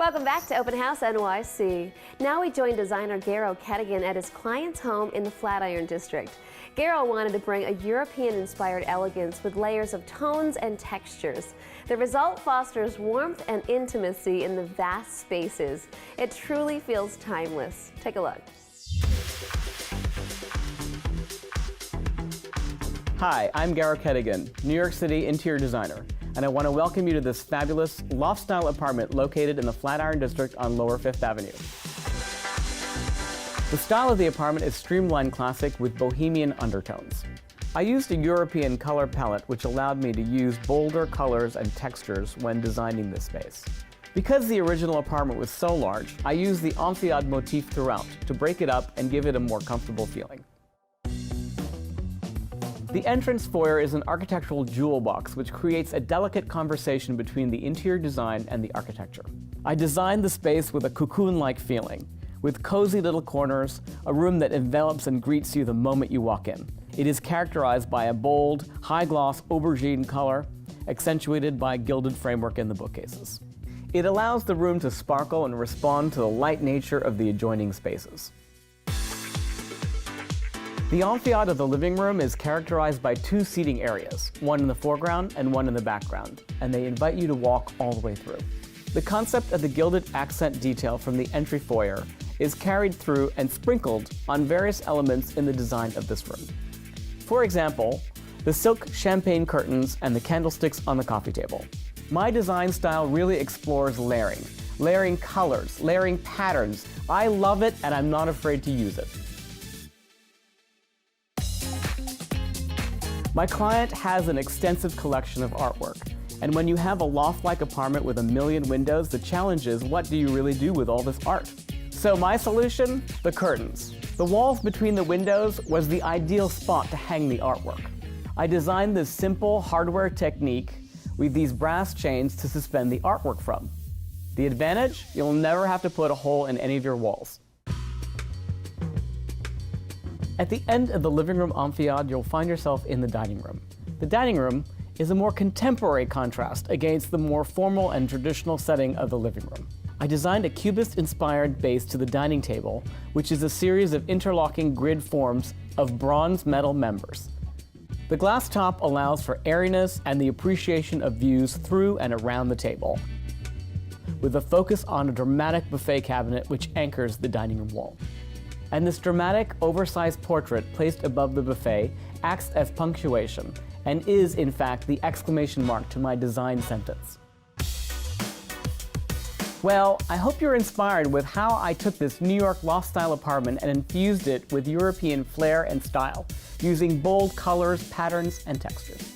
Welcome back to Open House NYC. Now we join designer Garrow at his client's home in the Flatiron district. Garrow wanted to bring a European-inspired elegance with layers of tones and textures. The result fosters warmth and intimacy in the vast spaces. It truly feels timeless. Take a look. Hi, I'm Garrow, New York City interior designer, and I want to welcome you to this fabulous loft-style apartment located in the Flatiron district on Lower 5th Avenue. The style of the apartment is streamlined classic with bohemian undertones. I used a European color palette which allowed me to use bolder colors and textures when designing this space. Because the original apartment was so large, I used the amphithéâtre motif throughout to break it up and give it a more comfortable feeling. The entrance foyer is an architectural jewel box which creates a delicate conversation between the interior design and the architecture. I designed the space with a cocoon-like feeling, with cozy little corners, a room that envelops and greets you the moment you walk in. It is characterized by a bold, high-gloss aubergine color, accentuated by gilded framework in the bookcases. It allows the room to sparkle and respond to the light nature of the adjoining spaces. The amphithéâtre of the living room is characterized by two seating areas, one in the foreground and one in the background, and they invite you to walk all the way through. The concept of the gilded accent detail from the entry foyer is carried through and sprinkled on various elements in the design of this room. For example, the silk champagne curtains and the candlesticks on the coffee table. My design style really explores layering colors, layering patterns. I love it and I'm not afraid to use it. My client has an extensive collection of artwork, and when you have a loft-like apartment with a million windows, the challenge is, what do you really do with all this art? So my solution? The curtains. The walls between the windows was the ideal spot to hang the artwork. I designed this simple hardware technique with these brass chains to suspend the artwork from. The advantage? You'll never have to put a hole in any of your walls. At the end of the living room amphithéâtre, you'll find yourself in the dining room. The dining room is a more contemporary contrast against the more formal and traditional setting of the living room. I designed a cubist-inspired base to the dining table, which is a series of interlocking grid forms of bronze metal members. The glass top allows for airiness and the appreciation of views through and around the table, with a focus on a dramatic buffet cabinet which anchors the dining room wall. And this dramatic, oversized portrait placed above the buffet acts as punctuation and is, in fact, the exclamation mark to my design sentence. Well, I hope you're inspired with how I took this New York loft-style apartment and infused it with European flair and style, using bold colors, patterns, and textures.